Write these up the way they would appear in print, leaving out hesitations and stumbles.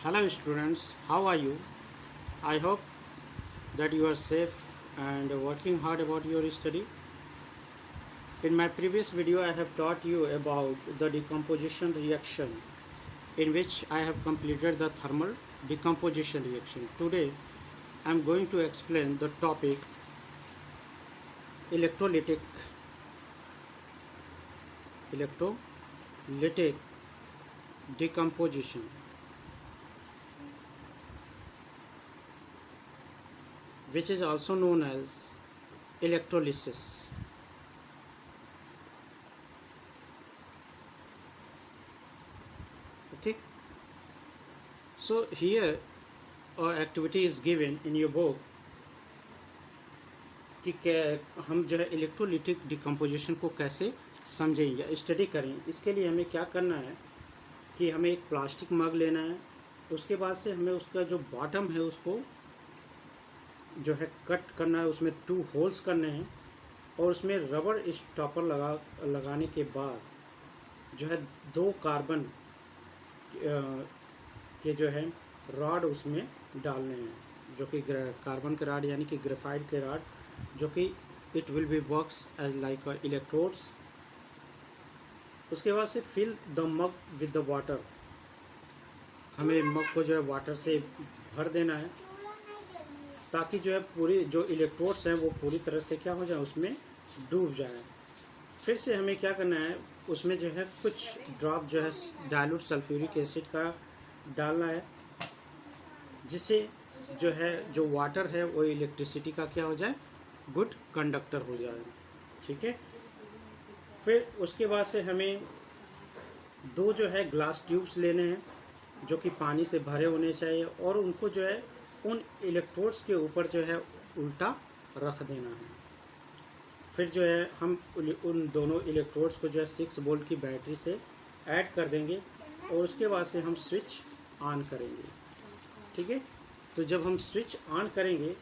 Hello students, how are you? I hope that you are safe and working hard about your study. In my previous video I have taught you about the decomposition reaction in which I have completed the thermal decomposition reaction. Today I am going to explain the topic electrolytic decomposition, which is also known as electrolysis. Okay, so here our activity is given in your book कि हम जो है electrolytic decomposition को कैसे समझें या study करें। इसके लिए हमें क्या करना है कि हमें एक प्लास्टिक मग लेना है, उसके बाद से हमें उसका जो बॉटम है उसको जो है कट करना है, उसमें 2 होल्स करने हैं और उसमें रबर स्टॉपर लगाने के बाद जो है 2 कार्बन के जो है रॉड उसमें डालने हैं, जो कि कार्बन के रॉड यानी कि ग्रेफाइट के रॉड, जो कि it will be works as like electrodes. उसके बाद से fill the mug with the water, हमें मग को जो है वाटर से भर देना है ताकि जो है पूरी जो इलेक्ट्रोड्स हैं वो पूरी तरह से क्या हो जाए, उसमें डूब जाए। फिर से हमें क्या करना है, उसमें जो है कुछ ड्रॉप जो है डाइल्यूट सल्फ्यूरिक एसिड का डालना है, जिससे जो है जो वाटर है वो इलेक्ट्रिसिटी का क्या हो जाए, गुड कंडक्टर हो जाए। ठीक है, फिर उसके बाद से हमें 2 जो है ग्लास ट्यूब्स लेने हैं जो कि पानी से भरे होने चाहिए और उनको जो है उन इलेक्ट्रोड्स के ऊपर जो है उल्टा रख देना है। फिर जो है हम उन दोनों इलेक्ट्रोड्स को जो है 6 वोल्ट की बैटरी से ऐड कर देंगे और उसके बाद से हम स्विच ऑन करेंगे। ठीक है, तो जब हम स्विच ऑन करेंगे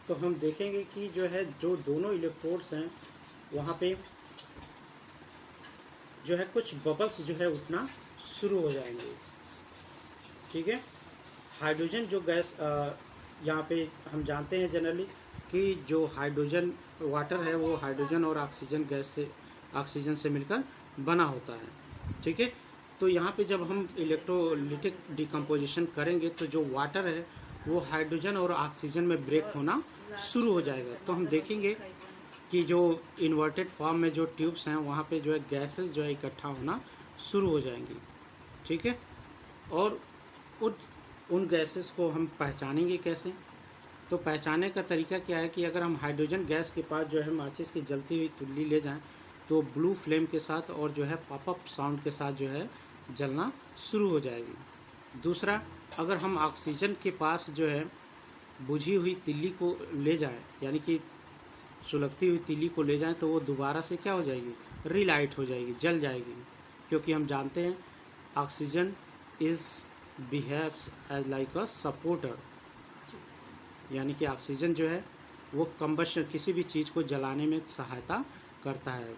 तो हम देखेंगे कि जो है जो दोनों इलेक्ट्रोड्स हैं वहाँ पे जो है कुछ बबल्स जो है उठना शुरू हो जाएंगे। ठीक है, हाइड्रोजन जो गैस यहाँ पे हम जानते हैं जनरली कि जो हाइड्रोजन वाटर है वो हाइड्रोजन और ऑक्सीजन से मिलकर बना होता है। ठीक है, तो यहाँ पे जब हम इलेक्ट्रोलिटिक डिकम्पोजिशन करेंगे तो जो वाटर है वो हाइड्रोजन और ऑक्सीजन में ब्रेक होना शुरू हो जाएगा। तो हम देखेंगे कि जो इन्वर्टेड फॉर्म में जो ट्यूब्स हैं वहाँ पे जो है गैसेस जो है इकट्ठा होना शुरू हो जाएंगी। ठीक है, और उन गैसेस को हम पहचानेंगे कैसे? तो पहचानने का तरीका क्या है कि अगर हम हाइड्रोजन गैस के पास जो है माचिस की जलती हुई तुल्ली ले जाएं तो ब्लू फ्लेम के साथ और जो है पॉपअप साउंड के साथ जो है जलना शुरू हो जाएगी। दूसरा, अगर हम ऑक्सीजन के पास जो है बुझी हुई तिल्ली को ले जाएं, यानी कि सुलगती हुई तिल्ली को ले जाएं, तो वो दोबारा से क्या हो जाएगी, रीलाइट हो जाएगी, जल जाएगी, क्योंकि हम जानते हैं oxygen is behaves as like a supporter, यानी कि ऑक्सीजन जो है वो कंबशन किसी भी चीज़ को जलाने में सहायता करता है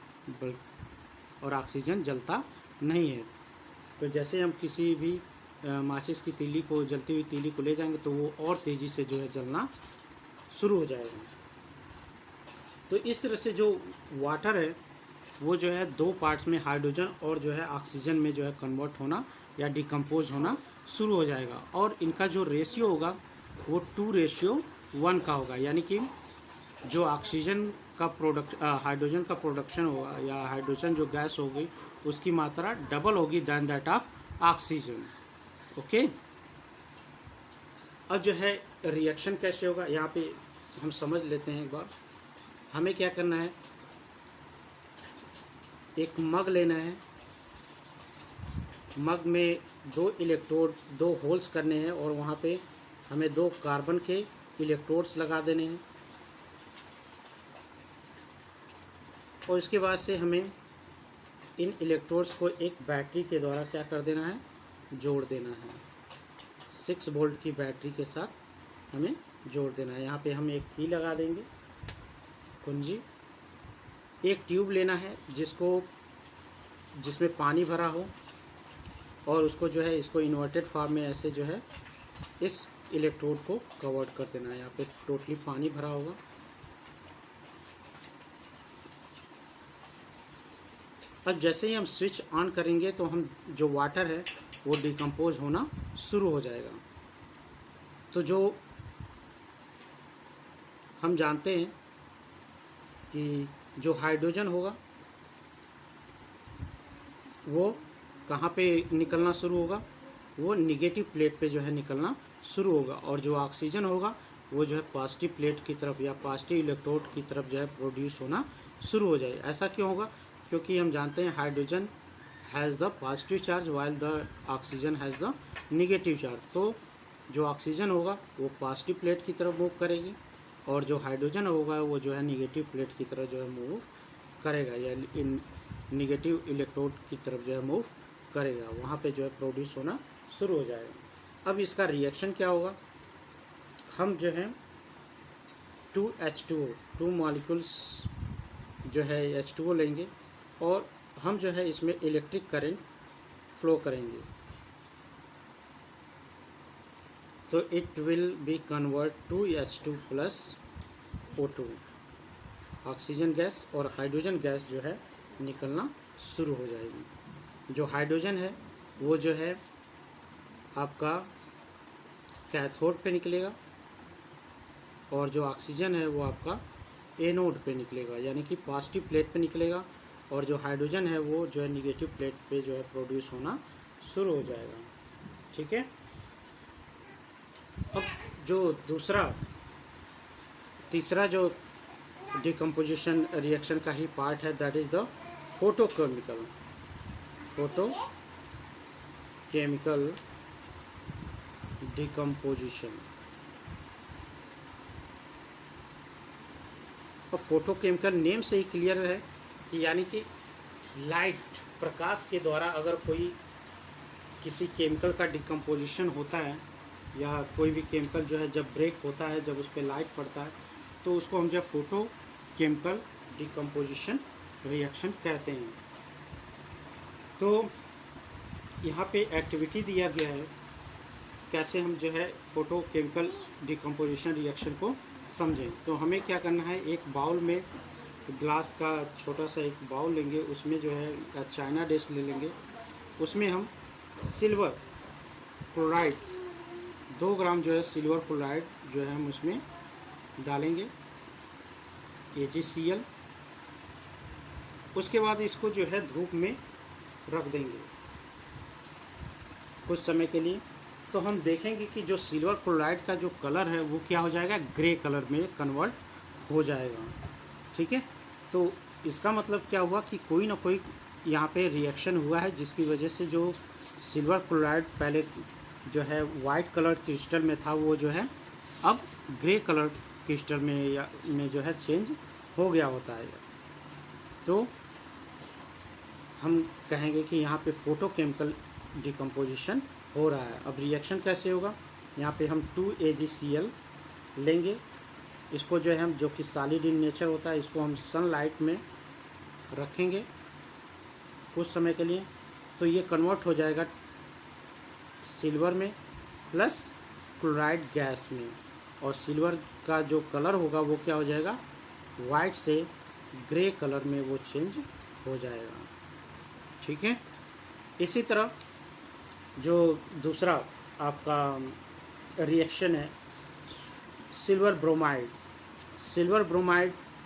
और ऑक्सीजन जलता नहीं है। तो जैसे हम किसी भी माचिस की तीली को, जलती हुई तीली को ले जाएंगे तो वो और तेज़ी से जो है जलना शुरू हो जाएगा। तो इस तरह से जो वाटर है वो जो है 2 पार्ट्स में हाइड्रोजन और जो है ऑक्सीजन में जो है कन्वर्ट होना या डिकम्पोज होना शुरू हो जाएगा और इनका जो रेशियो होगा वो 2:1 का होगा, यानी कि जो ऑक्सीजन का हाइड्रोजन का प्रोडक्शन होगा या हाइड्रोजन जो गैस होगी उसकी मात्रा डबल होगी than that of oxygen. Okay, अब जो है रिएक्शन कैसे होगा यहाँ पे हम समझ लेते हैं एक बार। हमें क्या करना है, एक मग लेना है, मग में 2 इलेक्ट्रोड 2 होल्स करने हैं और वहाँ पे हमें 2 कार्बन के इलेक्ट्रोड्स लगा देने हैं और इसके बाद से हमें इन इलेक्ट्रोड्स को एक बैटरी के द्वारा क्या कर देना है, जोड़ देना है। 6 वोल्ट की बैटरी के साथ हमें जोड़ देना है। यहाँ पे हम एक की लगा देंगे, कुंजी। एक ट्यूब लेना है जिसमें पानी भरा हो और उसको जो है इसको इन्वर्टेड फॉर्म में ऐसे जो है इस इलेक्ट्रोड को कवर कर देना है। यहाँ पे टोटली पानी भरा होगा। अब जैसे ही हम स्विच ऑन करेंगे तो हम जो वाटर है वो डिकम्पोज होना शुरू हो जाएगा। तो जो हम जानते हैं कि जो हाइड्रोजन होगा वो कहाँ पे निकलना शुरू होगा, वो निगेटिव प्लेट पे जो है निकलना शुरू होगा, और जो ऑक्सीजन होगा वो जो है पॉजिटिव प्लेट की तरफ या पॉजिटिव इलेक्ट्रोड की तरफ जो है प्रोड्यूस होना शुरू हो जाए। ऐसा क्यों होगा? क्योंकि हम जानते हैं hydrogen has the positive charge while the oxygen has the negative charge. तो जो ऑक्सीजन होगा वो पॉजिटिव प्लेट की तरफ मूव करेगी, और जो हाइड्रोजन होगा वो जो है निगेटिव प्लेट की तरफ जो है मूव करेगा, या इन निगेटिव इलेक्ट्रोड की तरफ जो है मूव करेगा। वहाँ पे जो है प्रोड्यूस होना शुरू हो जाएगा। अब इसका रिएक्शन क्या होगा? हम जो है 2H2O 2 मॉलिक्यूल्स जो है H2O लेंगे, और हम जो है इसमें इलेक्ट्रिक करंट फ्लो करेंगे। तो it will be convert to H2 plus O2। Oxygen gas और हाइड्रोजन गैस जो है निकलना शुरू हो जाएगी। जो हाइड्रोजन है वो जो है आपका कैथोड पे निकलेगा, और जो ऑक्सीजन है वो आपका एनोड पे निकलेगा, यानी कि पॉजिटिव प्लेट पे निकलेगा, और जो हाइड्रोजन है वो जो है निगेटिव प्लेट पे जो है प्रोड्यूस होना शुरू हो जाएगा। ठीक है। अब जो तीसरा जो डिकम्पोजिशन रिएक्शन का ही पार्ट है, that is the photochemical decomposition. और फोटोकेमिकल नेम से ही क्लियर है कि यानी कि लाइट, प्रकाश के द्वारा अगर कोई किसी केमिकल का डिकम्पोजिशन होता है, या कोई भी केमिकल जो है जब ब्रेक होता है, जब उस पर लाइट पड़ता है, तो उसको हम जब फोटो केमिकल डिकम्पोजिशन रिएक्शन कहते हैं। तो यहाँ पे एक्टिविटी दिया गया है कैसे हम जो है फोटो केमिकल डिकम्पोजिशन रिएक्शन को समझें। तो हमें क्या करना है, एक बाउल में ग्लास का छोटा सा एक बाउल लेंगे, उसमें जो है चाइना डिश ले लेंगे, उसमें हम सिल्वर क्लोराइड 2 ग्राम जो है सिल्वर क्लोराइड जो है हम उसमें डालेंगे, AgCl। उसके बाद इसको जो है धूप में रख देंगे कुछ समय के लिए। तो हम देखेंगे कि जो सिल्वर क्लोराइड का जो कलर है वो क्या हो जाएगा, ग्रे कलर में कन्वर्ट हो जाएगा। ठीक है। तो इसका मतलब क्या हुआ कि कोई ना कोई यहाँ पे रिएक्शन हुआ है, जिसकी वजह से जो सिल्वर क्लोराइड पहले जो है वाइट कलर क्रिस्टल में था, वो जो है अब ग्रे कलर क्रिस्टल में जो है चेंज हो गया होता है। तो हम कहेंगे कि यहाँ पे फोटोकेमिकल डिकम्पोजिशन हो रहा है। अब रिएक्शन कैसे होगा, यहाँ पे हम 2AgCl लेंगे, इसको जो है हम, जो कि सॉलिड इन नेचर होता है, इसको हम सनलाइट में रखेंगे कुछ समय के लिए। तो ये कन्वर्ट हो जाएगा सिल्वर में प्लस क्लोराइड गैस में, और सिल्वर का जो कलर होगा वो क्या हो जाएगा, वाइट से ग्रे कलर में वो चेंज हो जाएगा। ठीक है। इसी तरह जो दूसरा आपका रिएक्शन है सिल्वर ब्रोमाइड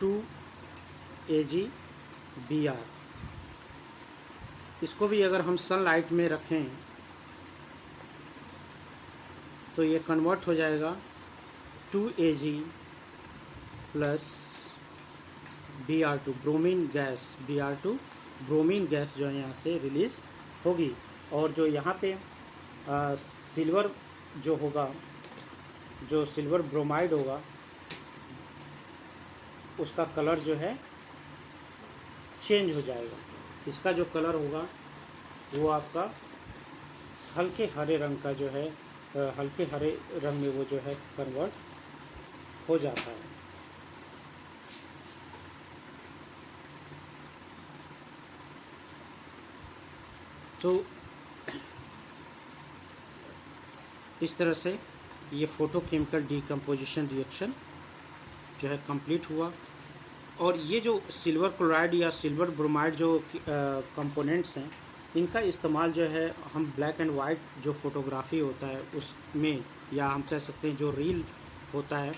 2AgBr, इसको भी अगर हम सनलाइट में रखें तो ये कन्वर्ट हो जाएगा 2Ag plus Br2 bromine gas, Br2 bromine gas जो है यहाँ से रिलीज होगी। और जो यहाँ पे सिल्वर जो होगा, जो सिल्वर ब्रोमाइड होगा, उसका कलर जो है चेंज हो जाएगा। इसका जो कलर होगा वो आपका हल्के हरे रंग का जो है, हल्के हरे रंग में वो जो है कन्वर्ट हो जाता है। तो इस तरह से ये फोटोकेमिकल डिकम्पोजिशन रिएक्शन जो है कंप्लीट हुआ। और ये जो सिल्वर क्लोराइड या सिल्वर ब्रोमाइड जो कंपोनेंट्स हैं, इनका इस्तेमाल जो है हम ब्लैक एंड वाइट जो फोटोग्राफी होता है उसमें, या हम कह सकते हैं जो रील होता है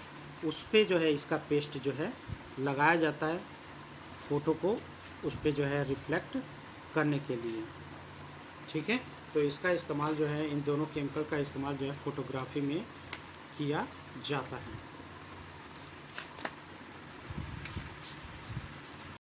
उस पे जो है इसका पेस्ट जो है लगाया जाता है, फ़ोटो को उस पे जो है रिफ्लेक्ट करने के लिए। ठीक है, तो इसका इस्तेमाल जो है, इन दोनों केमिकल का इस्तेमाल जो है फ़ोटोग्राफी में किया जाता है।